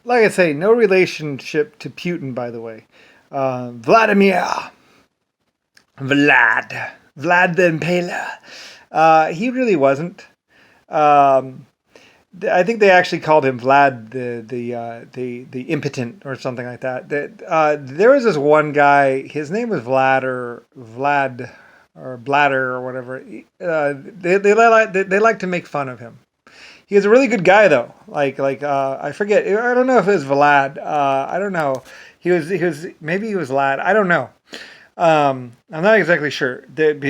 like I say, no relationship to Putin, by the way. Vladimir, Vlad the Impaler. He really wasn't. Um, I think they actually called him Vlad the impotent or something like that. There was this one guy. His name was Vlad or Bladder or whatever. They like to make fun of him. He was a really good guy though. I forget. I don't know if it was Vlad. I don't know. He was maybe he was Lad. I don't know. I'm not exactly sure there's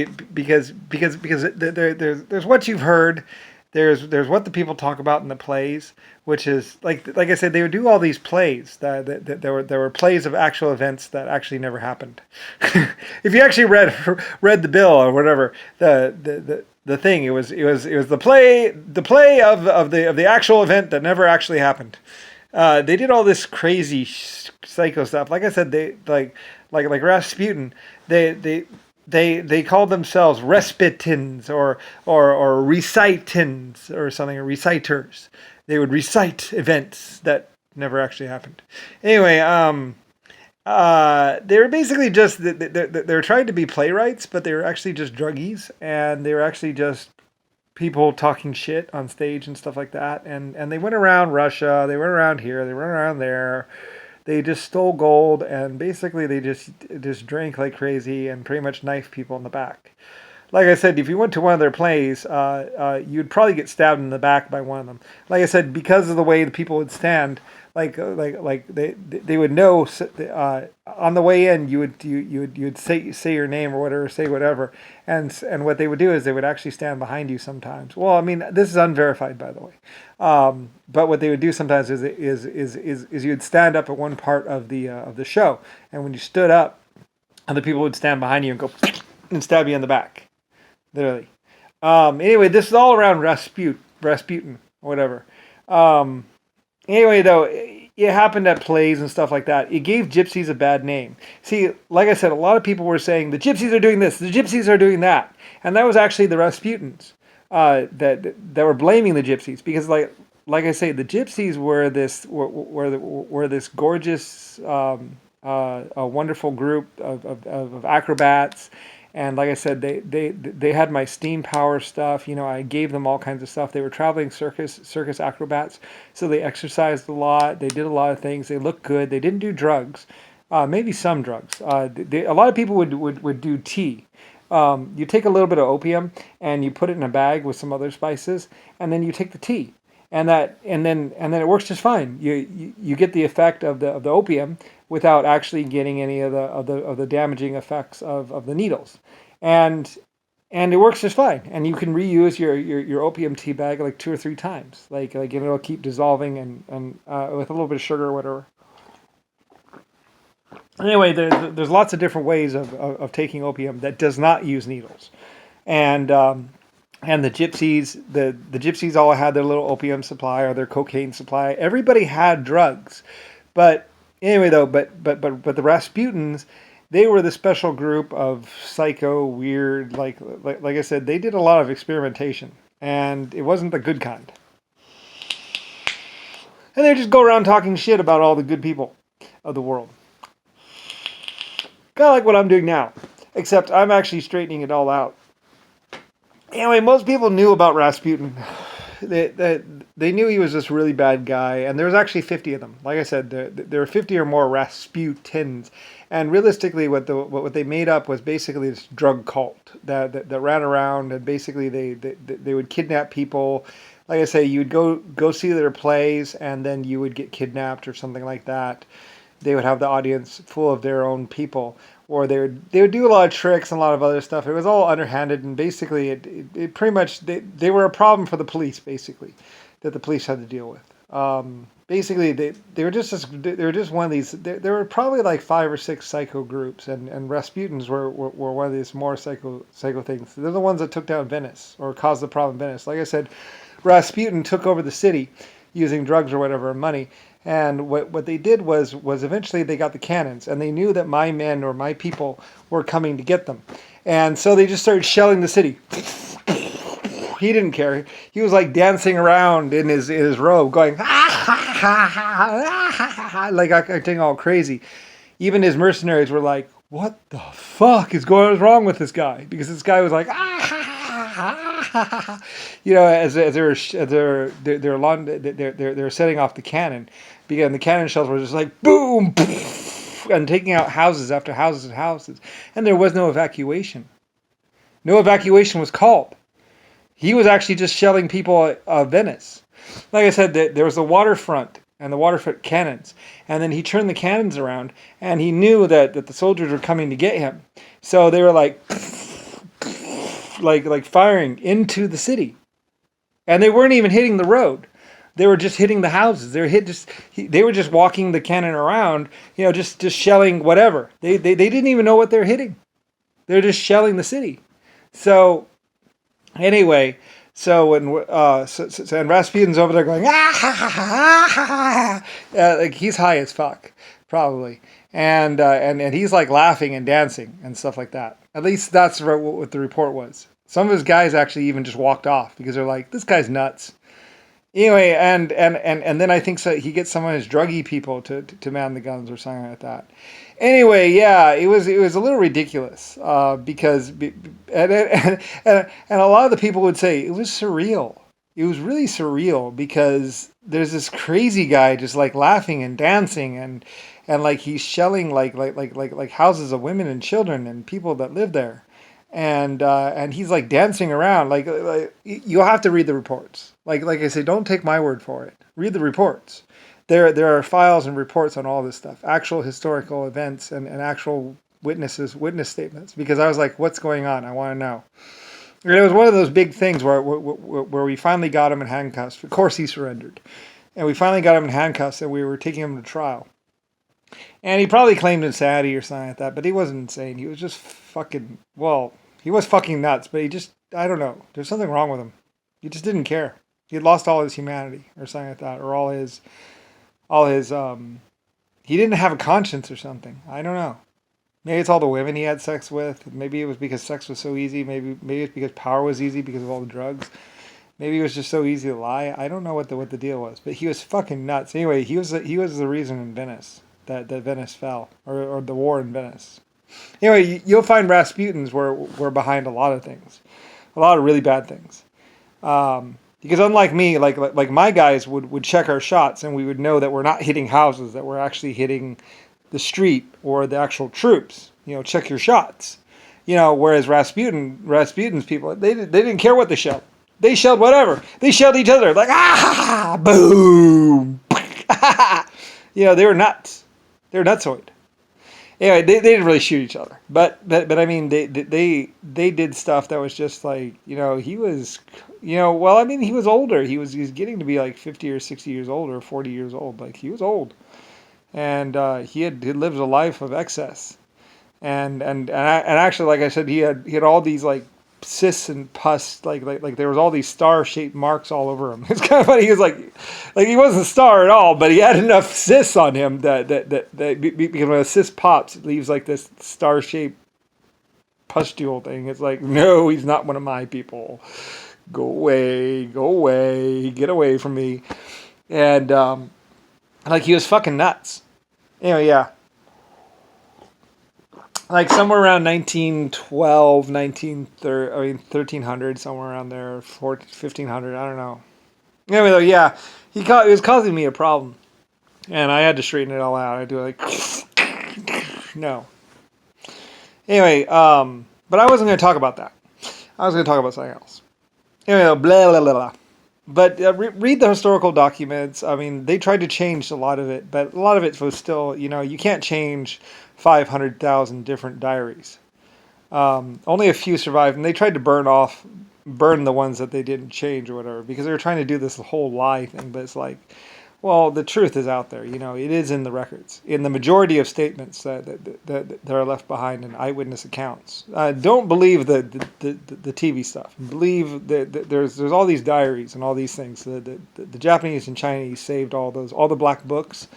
what you've heard. There's what the people talk about in the plays, which is like I said, they would do all these plays that there were plays of actual events that actually never happened. If you actually read the bill or whatever, the thing it was the play of the actual event that never actually happened. They did all this crazy psycho stuff. Like I said, they like Rasputin. They called themselves respitins or recitins or something, or reciters. They would recite events that never actually happened. Anyway, they were basically just they were trying to be playwrights, but they were actually just druggies, and they were actually just people talking shit on stage and stuff like that. And they went around Russia, they went around here, they went around there. They just stole gold, and basically they just drank like crazy and pretty much knifed people in the back. Like I said, if you went to one of their plays, you'd probably get stabbed in the back by one of them. Like I said, because of the way the people would stand, they would know on the way in. You would say your name or whatever, say whatever, and what they would do is they would actually stand behind you sometimes. Well, I mean, this is unverified, by the way. But what they would do sometimes is you'd stand up at one part of the show, and when you stood up, other people would stand behind you and go and stab you in the back, literally. Anyway, this is all around Rasputin, or whatever. Anyway, though, it happened at plays and stuff like that. It gave gypsies a bad name. See, like I said, a lot of people were saying the gypsies are doing this, the gypsies are doing that, and that was actually the Rasputins that were blaming the gypsies, because like I say, the gypsies were this gorgeous, a wonderful group of acrobats. And like I said, they had my steam power stuff. You know, I gave them all kinds of stuff. They were traveling circus acrobats, so they exercised a lot. They did a lot of things. They looked good. They didn't do drugs, maybe some drugs. A lot of people would do tea. You take a little bit of opium and you put it in a bag with some other spices, and then you take the tea, and then it works just fine. You get the effect of the opium without actually getting any of the damaging effects of the needles, and it works just fine. And you can reuse your opium tea bag like 2 or 3 times, like it'll keep dissolving and with a little bit of sugar or whatever. Anyway, there's lots of different ways of taking opium that does not use needles, and the gypsies all had their little opium supply or their cocaine supply. Everybody had drugs, but anyway, though, but the Rasputins, they were the special group of psycho, weird, like I said, they did a lot of experimentation, and it wasn't the good kind. And they just go around talking shit about all the good people of the world. Kind of like what I'm doing now, except I'm actually straightening it all out. Anyway, most people knew about Rasputin. They knew he was this really bad guy, and there was actually 50 of them. Like I said, there were 50 or more Rasputins, and realistically, what they made up was basically this drug cult that ran around, and basically they would kidnap people. Like I say, you would go see their plays, and then you would get kidnapped or something like that. They would have the audience full of their own people, or they would do a lot of tricks and a lot of other stuff. It was all underhanded, and basically it pretty much they were a problem for the police, basically, that the police had to deal with. Basically they were just one of these. There were probably like 5 or 6 psycho groups, and Rasputins were one of these more psycho things. They're the ones that took down Venice or caused the problem in Venice. Like I said, Rasputin took over the city using drugs or whatever and money. And what they did was eventually they got the cannons, and they knew that my men or my people were coming to get them. And so they just started shelling the city. He didn't care. He was like dancing around in his robe going, ah, ha, like acting all crazy. Even his mercenaries were like, "What the fuck is wrong with this guy?" Because this guy was like, as they're setting off the cannon, because the cannon shells were just like boom, and taking out houses after houses and houses, and there was no evacuation. No evacuation was called. He was actually just shelling people of Venice. Like I said, there was the waterfront and the waterfront cannons. And then he turned the cannons around and he knew that the soldiers were coming to get him. So they were like firing into the city. And they weren't even hitting the road. They were just hitting the houses. They were just walking the cannon around, just shelling whatever. They didn't even know what they're hitting. They're just shelling the city. So anyway, and Rasputin's over there going like he's high as fuck, probably, and he's like laughing and dancing and stuff like that. At least that's what the report was. Some of his guys actually even just walked off because they're like, this guy's nuts. Anyway, and then I think so he gets some of his druggy people to man the guns or something like that. Anyway, yeah, it was a little ridiculous because and a lot of the people would say it was surreal. It was really surreal because there's this crazy guy just like laughing and dancing and like he's shelling like houses of women and children and people that live there, and he's like dancing around like you'll have to read the reports. Like I say, don't take my word for it. Read the reports. There are files and reports on all this stuff, actual historical events and actual witness statements. Because I was like, what's going on? I want to know. And it was one of those big things where we finally got him in handcuffs. Of course, he surrendered, and we finally got him in handcuffs, and we were taking him to trial. And he probably claimed insanity or something like that, but he wasn't insane. He was just fucking he was fucking nuts. But I don't know. There's something wrong with him. He just didn't care. He had lost all his humanity or something like that, or all his he didn't have a conscience or something. I don't know. Maybe it's all the women he had sex with. Maybe it was because sex was so easy. Maybe it's because power was easy because of all the drugs. Maybe it was just so easy to lie. I don't know what the deal was, but he was fucking nuts. Anyway, he was the reason in Venice that Venice fell, or the war in Venice. Anyway, you'll find Rasputins were behind a lot of things, a lot of really bad things. Because unlike me, like my guys would check our shots and we would know that we're not hitting houses, that we're actually hitting the street or the actual troops. Check your shots. Whereas Rasputin's people, they didn't care what they shelled. They shelled whatever. They shelled each other like boom. They were nuts. They were nutsoid. Anyway, they didn't really shoot each other, but I mean they did stuff that was just like he was he was older. He was getting to be like 50 or 60 years old or 40 years old. Like he was old, and he had lived a life of excess, and actually, like I said, he had all these like cysts and pus, like there was all these star-shaped marks all over him. It's kind of funny. He was like he wasn't a star at all, but he had enough cysts on him that because when a cyst pops, it leaves like this star-shaped pustule thing. It's like, no, he's not one of my people. Go away, get away from me. And like he was fucking nuts. Anyway, yeah. Like somewhere around 1912, 1300, somewhere around there, 1500, I don't know. Anyway, though, yeah, it was causing me a problem, and I had to straighten it all out. I'd do like, no. Anyway, but I wasn't going to talk about that. I was going to talk about something else. Anyway, blah, blah, blah, blah. But read the historical documents. I mean, they tried to change a lot of it, but a lot of it was still, you can't change 500,000 different diaries. Only a few survived, and they tried to burn the ones that they didn't change or whatever, because they were trying to do this whole lie thing. But it's like, well, the truth is out there. It is in the records, in the majority of statements that are left behind in eyewitness accounts. Don't believe the TV stuff. Believe that there's all these diaries and all these things. The Japanese and Chinese saved all the black books.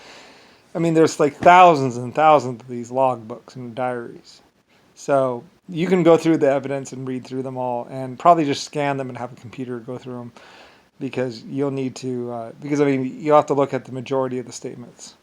I mean, there's like thousands and thousands of these log books and diaries. So you can go through the evidence and read through them all, and probably just scan them and have a computer go through them. because you'll need to because I mean you'll have to look at the majority of the statements.